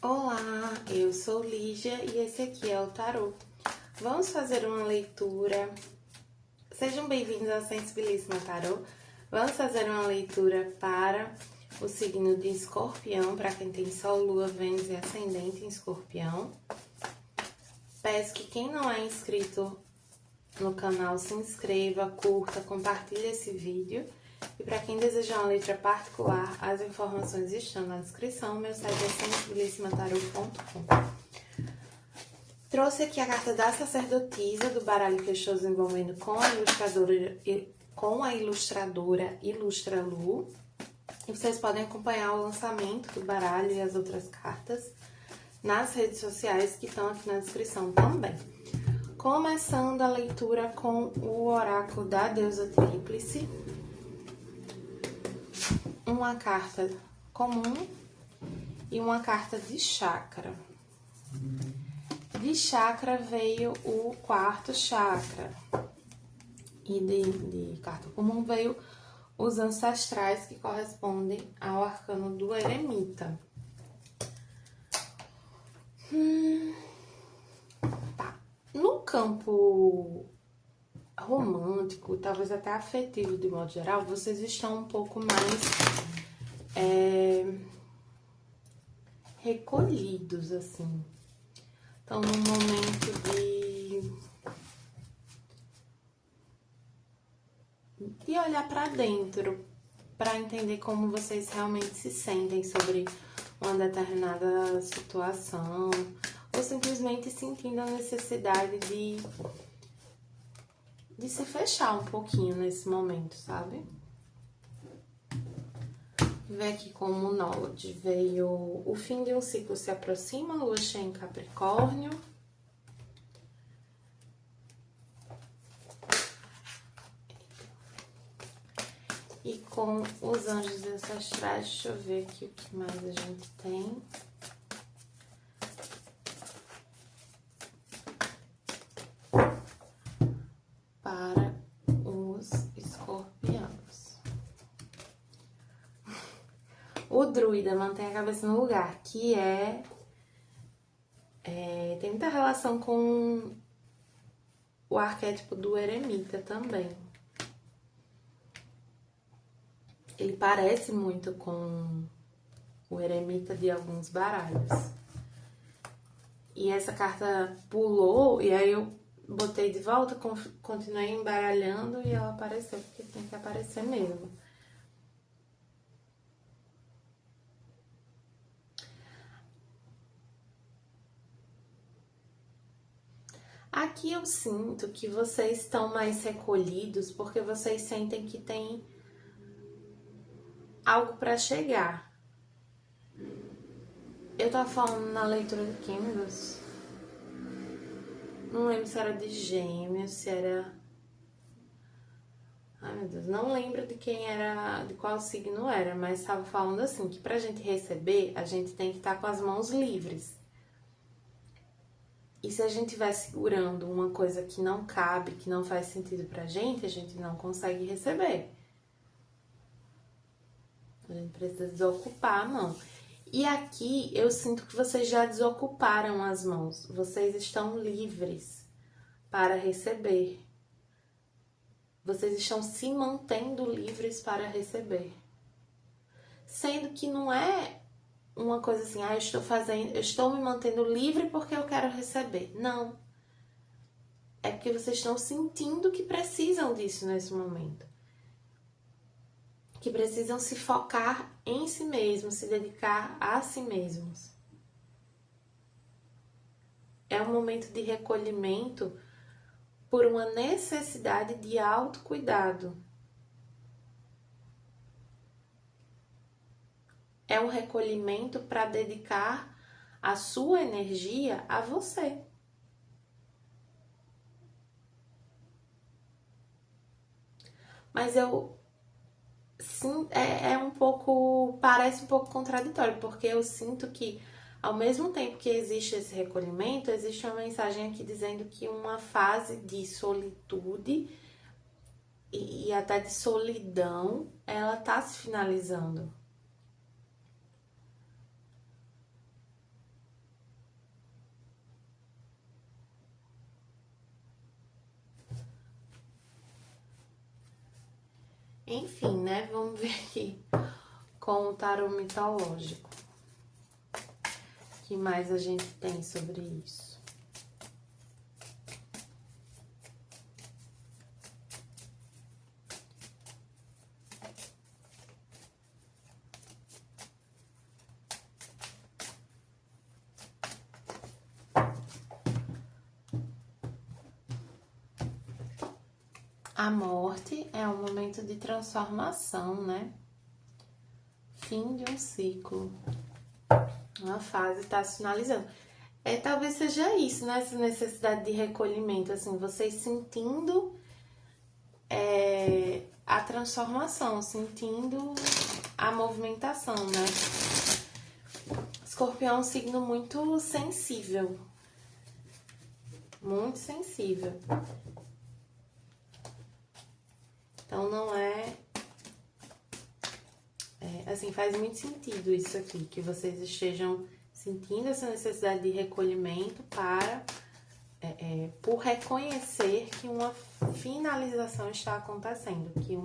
Olá, eu sou Lígia e esse aqui é o Tarô. Vamos fazer uma leitura. Sejam bem-vindos ao Sensibilíssima Tarô. Vamos fazer uma leitura para o signo de Escorpião, para quem tem Sol, Lua, Vênus e Ascendente em Escorpião. Peço que quem não é inscrito no canal se inscreva, curta, compartilhe esse vídeo. E para quem desejar uma letra particular, as informações estão na descrição. Meu site é sensibilissimataru.com. Trouxe aqui a carta da sacerdotisa do baralho queixoso envolvendo com a ilustradora Ilustra Lu. E vocês podem acompanhar o lançamento do baralho e as outras cartas nas redes sociais que estão aqui na descrição também. Começando a leitura com o oráculo da deusa tríplice. Uma carta comum e uma carta de chakra. De chakra veio o quarto chakra. E de carta comum veio os ancestrais, que correspondem ao arcano do eremita. Tá. No campo romântico, talvez até afetivo de modo geral, vocês estão um pouco mais recolhidos, assim. Estão num momento de olhar para dentro, para entender como vocês realmente se sentem sobre uma determinada situação, ou simplesmente sentindo a necessidade de se fechar um pouquinho nesse momento, sabe? Ver aqui como Knowledge veio o fim de um ciclo se aproxima, lua cheia em Capricórnio. E com os anjos ancestrais, deixa eu ver aqui o que mais a gente tem. Para os escorpianos. O druida mantém a cabeça no lugar, que tem muita relação com o arquétipo do eremita também. Ele parece muito com o eremita de alguns baralhos. E essa carta pulou, e aí eu botei de volta, continuei embaralhando e ela apareceu, porque tem que aparecer mesmo. Aqui eu sinto que vocês estão mais recolhidos porque vocês sentem que tem algo para chegar. Eu tava falando na leitura de Kindles, não lembro se era de Gêmeos, se era... Ai meu Deus, não lembro de quem era, de qual signo era, mas estava falando assim, que pra gente receber, a gente tem que estar com as mãos livres. E se a gente estiver segurando uma coisa que não cabe, que não faz sentido pra gente, a gente não consegue receber. A gente precisa desocupar a mão. E aqui eu sinto que vocês já desocuparam as mãos. Vocês estão livres para receber. Vocês estão se mantendo livres para receber. Sendo que não é uma coisa assim, eu estou me mantendo livre porque eu quero receber. Não. É porque vocês estão sentindo que precisam disso nesse momento. Que precisam se focar em si mesmos, se dedicar a si mesmos. É um momento de recolhimento por uma necessidade de autocuidado. É um recolhimento para dedicar a sua energia a você. Mas sim, um pouco, parece um pouco contraditório, porque eu sinto que ao mesmo tempo que existe esse recolhimento, existe uma mensagem aqui dizendo que uma fase de solitude e até de solidão, ela tá se finalizando. Enfim, né? Vamos ver aqui com o tarô mitológico. O que mais a gente tem sobre isso? A morte é um momento de transformação, né? Fim de um ciclo. Uma fase está se finalizando. Talvez seja isso, né? Essa necessidade de recolhimento, assim, vocês sentindo a transformação, sentindo a movimentação, né? Escorpião é um signo muito sensível. Muito sensível. Então não assim, faz muito sentido isso aqui, que vocês estejam sentindo essa necessidade de recolhimento por reconhecer que uma finalização está acontecendo, que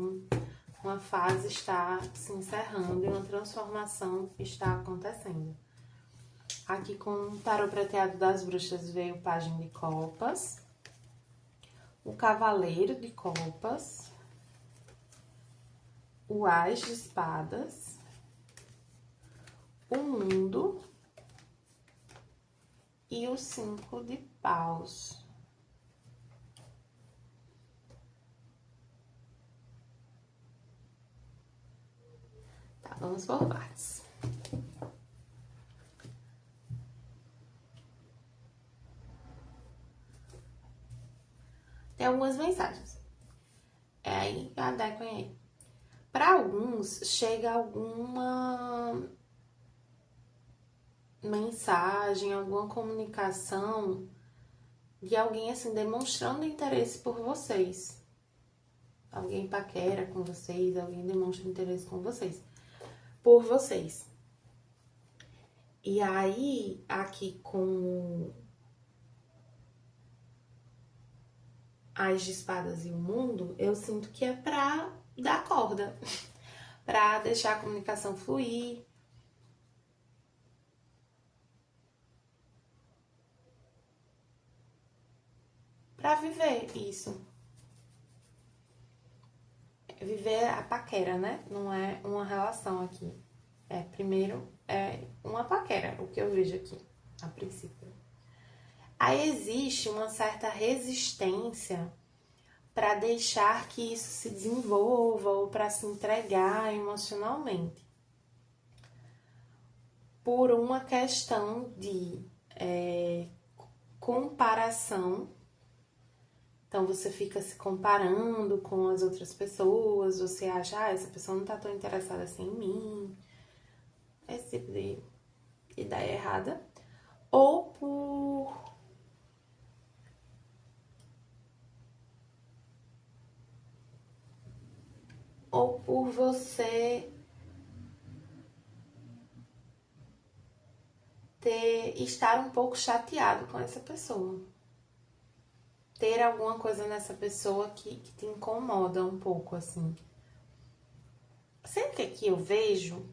uma fase está se encerrando e uma transformação está acontecendo. Aqui com o tarô prateado das bruxas veio o Pajem de Copas, o Cavaleiro de Copas, o As de Espadas, o Mundo e o 5 de Paus. Tá, vamos por partes. Tem algumas mensagens. Aí, adequem aí. Para alguns, chega alguma mensagem, alguma comunicação de alguém, assim, demonstrando interesse por vocês. Alguém paquera com vocês, alguém demonstra interesse com vocês. Por vocês. E aí, aqui com As de Espadas e o Mundo, eu sinto que é pra dar corda. Pra deixar a comunicação fluir. Pra viver isso. Viver a paquera, né? Não é uma relação aqui. Primeiro, é uma paquera, o que eu vejo aqui, a princípio. Aí existe uma certa resistência para deixar que isso se desenvolva ou para se entregar emocionalmente. Por uma questão de comparação. Então você fica se comparando com as outras pessoas, você acha, essa pessoa não tá tão interessada assim em mim. Esse tipo de ideia errada. Ou por você estar um pouco chateado com essa pessoa. Ter alguma coisa nessa pessoa que te incomoda um pouco, assim. Sempre que aqui eu vejo,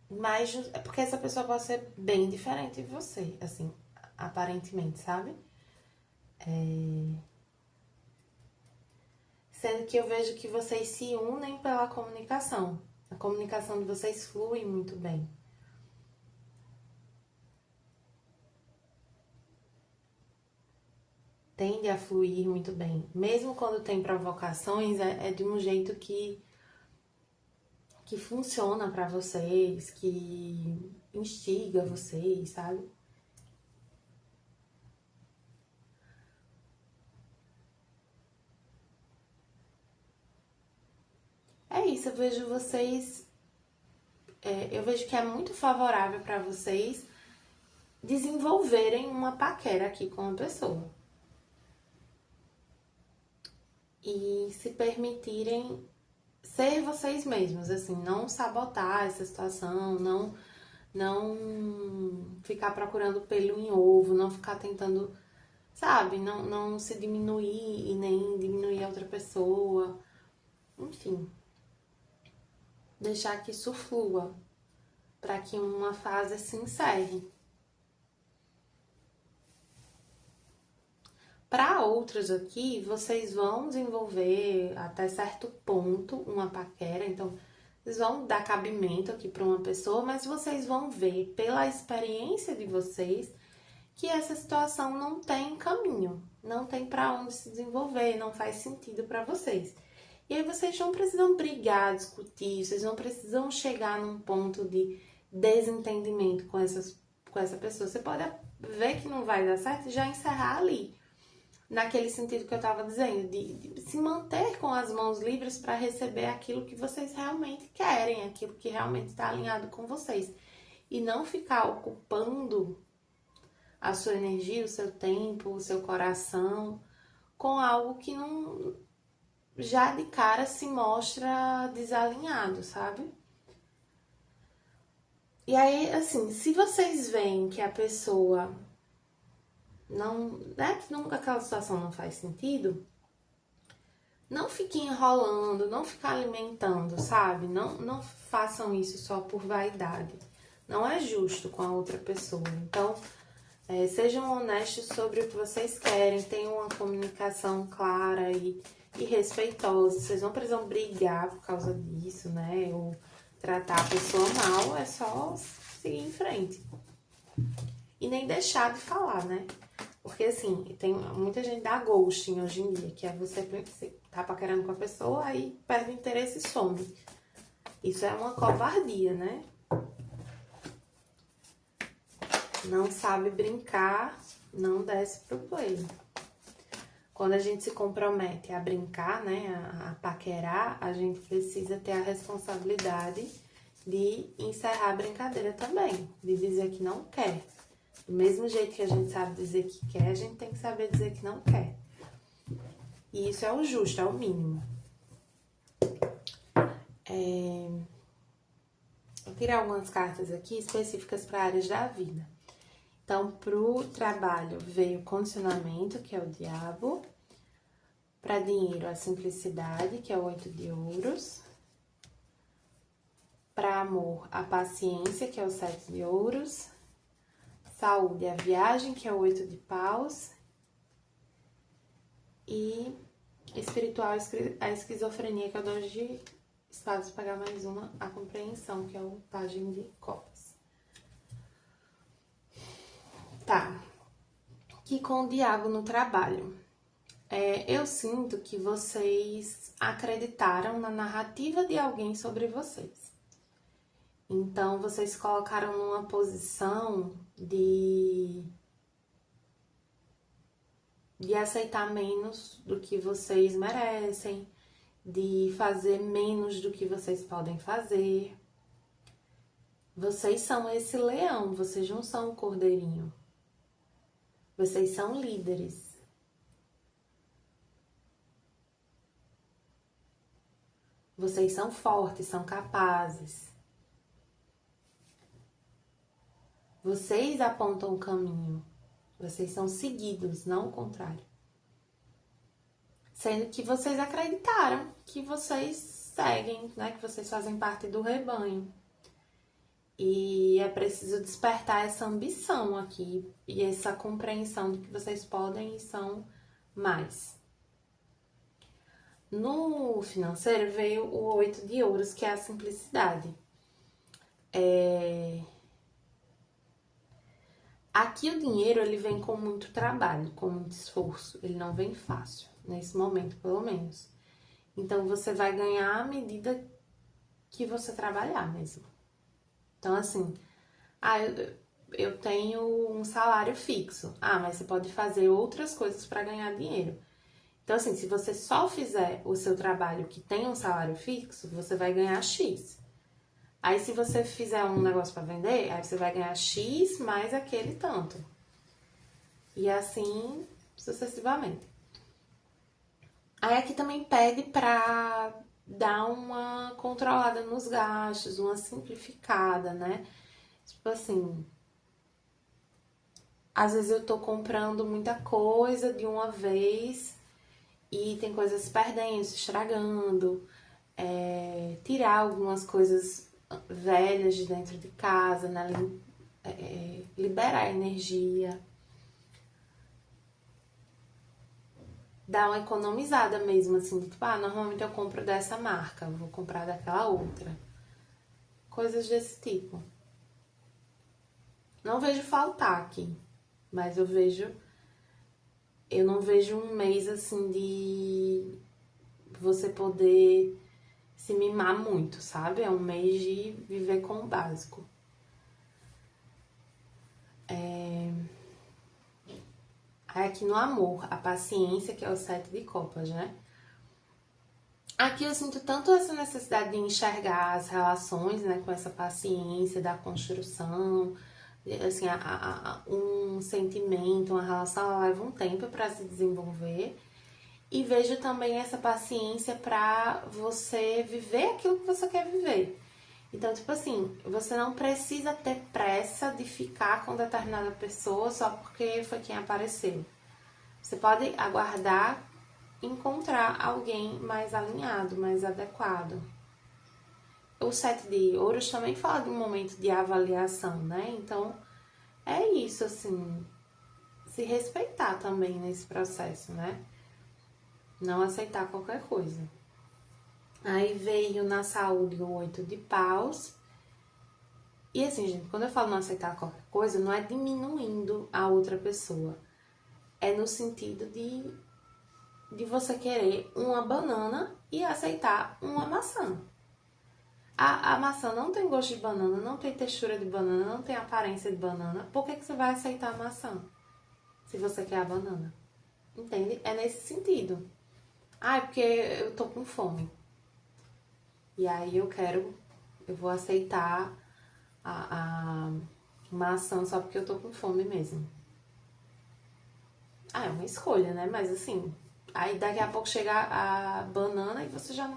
mas é porque essa pessoa pode ser bem diferente de você, assim, aparentemente, sabe? Sendo que eu vejo que vocês se unem pela comunicação. A comunicação de vocês flui muito bem. Tende a fluir muito bem. Mesmo quando tem provocações, é de um jeito que funciona pra vocês, que instiga vocês, sabe? É isso, eu vejo vocês. Eu vejo que é muito favorável pra vocês desenvolverem uma paquera aqui com a pessoa. E se permitirem ser vocês mesmos, assim, não sabotar essa situação, não ficar procurando pelo em ovo, não ficar tentando, sabe, não se diminuir e nem diminuir a outra pessoa, enfim. deixar que isso flua, para que uma fase se encerre. Para outras aqui, vocês vão desenvolver até certo ponto uma paquera, então vocês vão dar cabimento aqui para uma pessoa, mas vocês vão ver pela experiência de vocês que essa situação não tem caminho, não tem para onde se desenvolver, não faz sentido para vocês. E aí vocês não precisam brigar, discutir, vocês não precisam chegar num ponto de desentendimento com essa pessoa. Você pode ver que não vai dar certo e já encerrar ali. Naquele sentido que eu estava dizendo, de se manter com as mãos livres para receber aquilo que vocês realmente querem, aquilo que realmente está alinhado com vocês. E não ficar ocupando a sua energia, o seu tempo, o seu coração com algo que não já de cara se mostra desalinhado, sabe? E aí, assim, se vocês veem que a pessoa não, né, que nunca aquela situação não faz sentido, não fiquem enrolando, não ficar alimentando, sabe? Não façam isso só por vaidade. Não é justo com a outra pessoa. Então, sejam honestos sobre o que vocês querem, tenham uma comunicação clara e respeitosa. Vocês não precisam brigar por causa disso, né? Ou tratar a pessoa mal, é só seguir em frente. E nem deixar de falar, né? Porque, assim, tem muita gente dá ghosting hoje em dia, que é você tá paquerando com a pessoa, aí perde o interesse e some. Isso é uma covardia, né? Não sabe brincar, não desce pro play. Quando a gente se compromete a brincar, né, a paquerar, a gente precisa ter a responsabilidade de encerrar a brincadeira também, de dizer que não quer. Do mesmo jeito que a gente sabe dizer que quer, a gente tem que saber dizer que não quer. E isso é o justo, é o mínimo. Eu tirei algumas cartas aqui específicas para áreas da vida. Então, pro trabalho veio o condicionamento, que é o diabo. Para dinheiro, a simplicidade, que é o 8 de ouros. Para amor, a paciência, que é o 7 de ouros. Saúde, a viagem, que é o 8 de paus. E espiritual, a esquizofrenia, que é o 2 de espadas, pagar mais uma, a compreensão, que é o pajem de copas. Tá. Que com o diabo no trabalho. Eu sinto que vocês acreditaram na narrativa de alguém sobre vocês. Então, vocês se colocaram numa posição de aceitar menos do que vocês merecem, de fazer menos do que vocês podem fazer. Vocês são esse leão, vocês não são o cordeirinho. Vocês são líderes. Vocês são fortes, são capazes. Vocês apontam o caminho. Vocês são seguidos, não o contrário. Sendo que vocês acreditaram que vocês seguem, né? Que vocês fazem parte do rebanho. E é preciso despertar essa ambição aqui e essa compreensão de que vocês podem e são mais. No financeiro veio o 8 de ouros, que é a simplicidade. Aqui o dinheiro, ele vem com muito trabalho, com muito esforço. Ele não vem fácil, nesse momento, pelo menos. Então, você vai ganhar à medida que você trabalhar mesmo. Então, assim, eu tenho um salário fixo. Mas você pode fazer outras coisas para ganhar dinheiro. Então, assim, se você só fizer o seu trabalho que tem um salário fixo, você vai ganhar X. Aí, se você fizer um negócio para vender, aí você vai ganhar X mais aquele tanto. E assim, sucessivamente. Aí, aqui também pede para dar uma controlada nos gastos, uma simplificada, né? Tipo assim, às vezes eu tô comprando muita coisa de uma vez e tem coisas se perdendo, se estragando. tirar algumas coisas velhas de dentro de casa, né? Liberar energia, dar uma economizada mesmo, assim, tipo, normalmente eu compro dessa marca, vou comprar daquela outra. Coisas desse tipo. Não vejo faltar aqui, mas eu não vejo um mês assim de você poder se mimar muito, sabe? É um mês de viver com o básico. Aí aqui no amor, a paciência, que é o 7 de copas, né? Aqui eu sinto tanto essa necessidade de enxergar as relações, né, com essa paciência da construção, assim, um sentimento, uma relação, ela leva um tempo para se desenvolver. E vejo também essa paciência para você viver aquilo que você quer viver. Então, tipo assim, você não precisa ter pressa de ficar com determinada pessoa só porque foi quem apareceu. Você pode aguardar encontrar alguém mais alinhado, mais adequado. O 7 de ouros também fala de um momento de avaliação, né? Então, é isso, assim, se respeitar também nesse processo, né? Não aceitar qualquer coisa. Aí veio na saúde o 8 de paus. E assim, gente, quando eu falo não aceitar qualquer coisa, não é diminuindo a outra pessoa. É no sentido de você querer uma banana e aceitar uma maçã. A maçã não tem gosto de banana, não tem textura de banana, não tem aparência de banana. Por que você vai aceitar a maçã? Se você quer a banana. Entende? É nesse sentido. É porque eu tô com fome. E aí eu vou aceitar a maçã só porque eu tô com fome mesmo. É uma escolha, né? Mas assim, aí daqui a pouco chega a banana e você já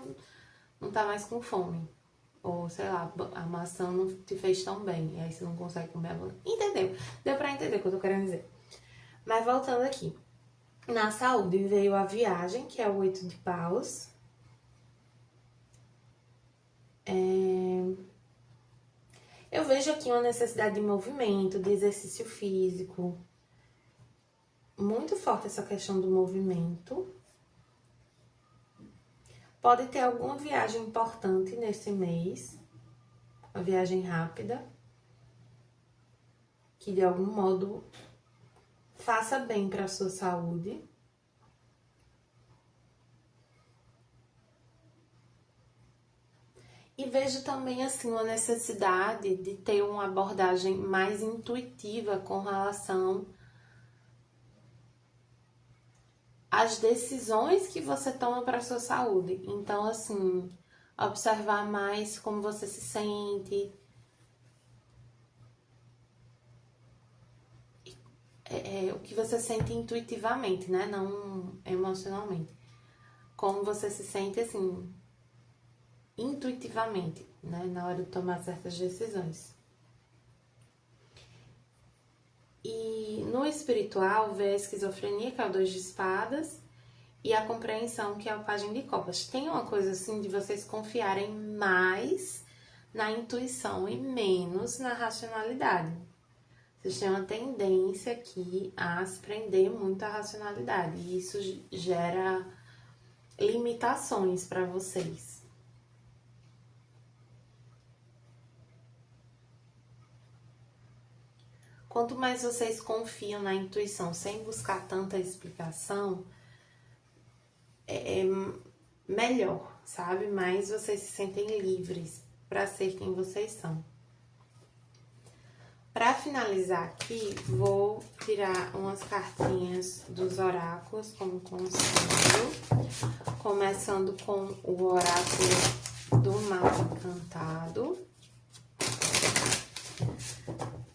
não tá mais com fome. Ou, sei lá, a maçã não te fez tão bem. E aí você não consegue comer a banana. Entendeu? Deu pra entender o que eu tô querendo dizer. Mas voltando aqui. Na saúde veio a viagem, que é o 8 de paus. Eu vejo aqui uma necessidade de movimento, de exercício físico. Muito forte essa questão do movimento. Pode ter alguma viagem importante nesse mês. Uma viagem rápida. Que de algum modo faça bem para a sua saúde. E vejo também, assim, uma necessidade de ter uma abordagem mais intuitiva com relação às decisões que você toma para a sua saúde. Então, assim, observar mais como você se sente, o que você sente intuitivamente, né? Não emocionalmente. Como você se sente, assim, intuitivamente, né? Na hora de tomar certas decisões. E no espiritual, vê a esquizofrenia, que é o 2 de espadas, e a compreensão, que é o pajem de copas. Tem uma coisa assim de vocês confiarem mais na intuição e menos na racionalidade. Vocês têm uma tendência aqui a se prender muito à racionalidade, e isso gera limitações para vocês. Quanto mais vocês confiam na intuição sem buscar tanta explicação, é melhor, sabe? Mais vocês se sentem livres para ser quem vocês são. Para finalizar aqui, vou tirar umas cartinhas dos oráculos como conselho, começando com o oráculo do Mapa Encantado.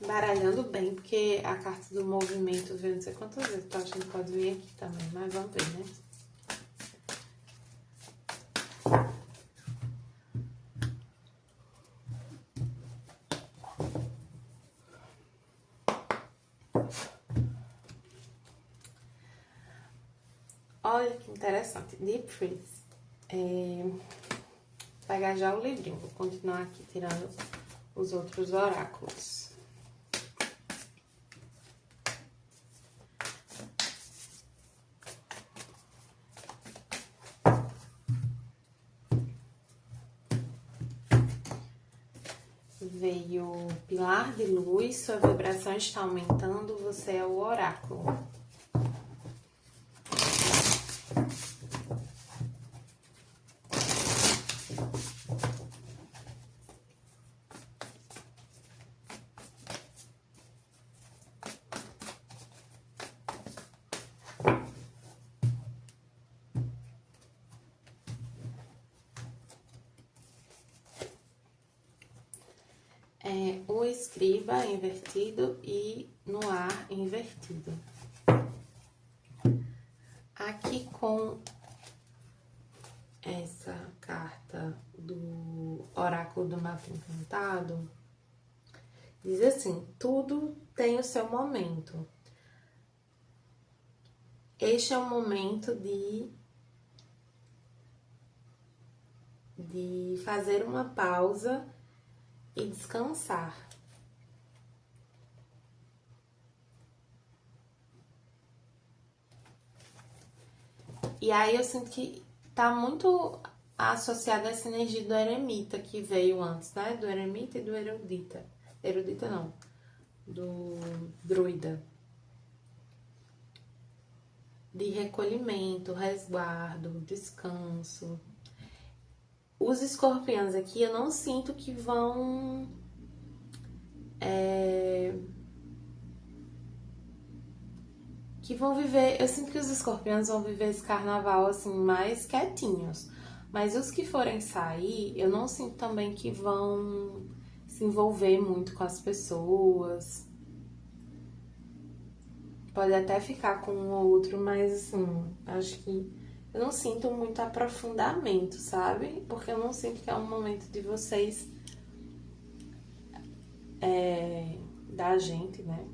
Baralhando bem, porque a carta do movimento veio não sei quantas vezes, tô achando que pode vir aqui também, mas vamos ver, né? Olha que interessante, Deep Freeze. pegar já o livrinho. Vou continuar aqui tirando os outros oráculos. Veio pilar de luz, sua vibração está aumentando, você é o oráculo. O escriba invertido e no ar invertido. Aqui com essa carta do oráculo do mapa encantado, diz assim: tudo tem o seu momento. Este é o momento de fazer uma pausa e descansar. E aí eu sinto que tá muito associada a essa energia do eremita que veio antes, né? Do eremita e do erudita. Erudita não, do druida. De recolhimento, resguardo, descanso. Os escorpiões aqui eu não sinto que vão viver. Eu sinto que os escorpiões vão viver esse carnaval assim mais quietinhos. Mas os que forem sair, eu não sinto também que vão se envolver muito com as pessoas. Pode até ficar com um ou outro, mas assim, acho que eu não sinto muito aprofundamento, sabe? Porque eu não sinto que é um momento de vocês, da gente, né?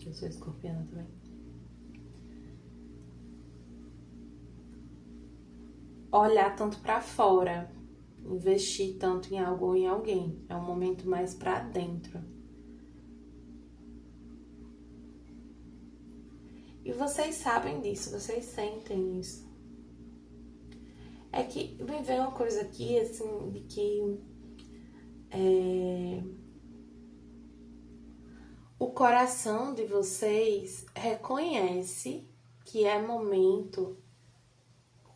Eu sou escorpiana também. Olhar tanto pra fora, investir tanto em algo ou em alguém. É um momento mais pra dentro. E vocês sabem disso, vocês sentem isso. É que me vem uma coisa aqui, assim, de que o coração de vocês reconhece que é momento,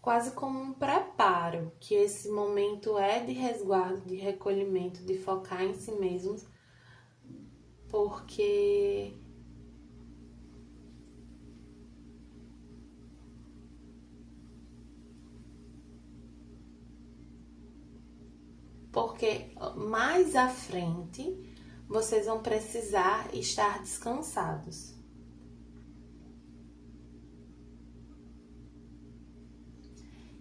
quase como um preparo, que esse momento é de resguardo, de recolhimento, de focar em si mesmos, porque mais à frente vocês vão precisar estar descansados.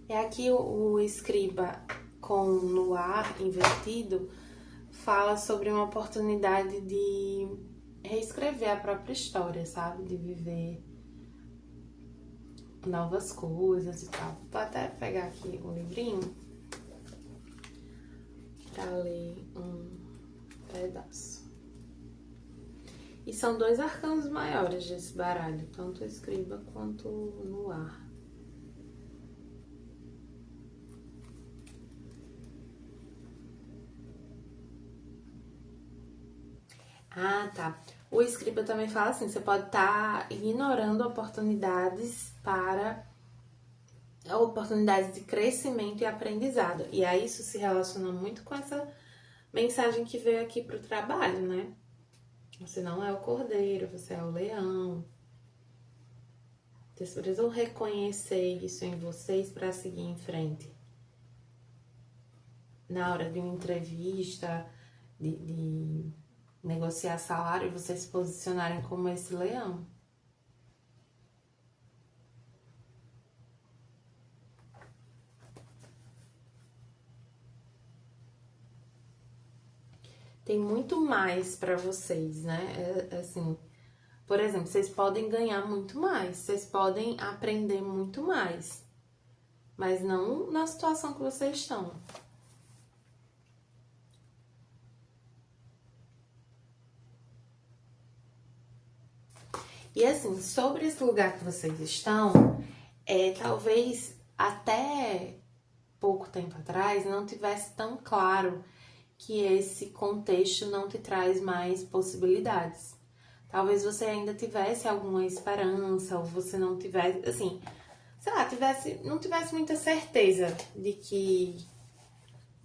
E aqui o escriba com no ar invertido fala sobre uma oportunidade de reescrever a própria história, sabe? De viver novas coisas e tal. Vou até pegar aqui o livrinho para ler um pedaço. E são 2 arcanos maiores desse baralho, tanto o escriba quanto no ar. Ah, tá. O escriba também fala assim, você pode estar ignorando oportunidades de crescimento e aprendizado. E aí isso se relaciona muito com essa mensagem que veio aqui pro trabalho, né? Você não é o cordeiro, você é o leão. Vocês precisam reconhecer isso em vocês para seguir em frente. Na hora de uma entrevista, de negociar salário, vocês se posicionarem como esse leão. Tem muito mais para vocês, né? Assim, por exemplo, vocês podem ganhar muito mais, vocês podem aprender muito mais, mas não na situação que vocês estão. E assim, sobre esse lugar que vocês estão, talvez até pouco tempo atrás não tivesse tão claro que esse contexto não te traz mais possibilidades. Talvez você ainda tivesse alguma esperança, ou você não tivesse, assim, sei lá, não tivesse muita certeza de que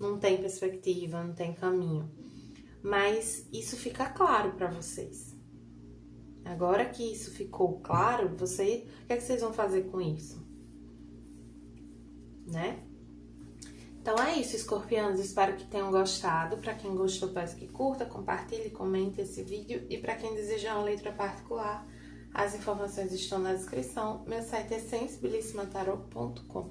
não tem perspectiva, não tem caminho. Mas isso fica claro para vocês. Agora que isso ficou claro, o que é que vocês vão fazer com isso? Né? Então é isso, escorpianos. Espero que tenham gostado. Para quem gostou, peço que curta, compartilhe, comente esse vídeo. E para quem desejar uma leitura particular, as informações estão na descrição. Meu site é sensibilissimataroto.com.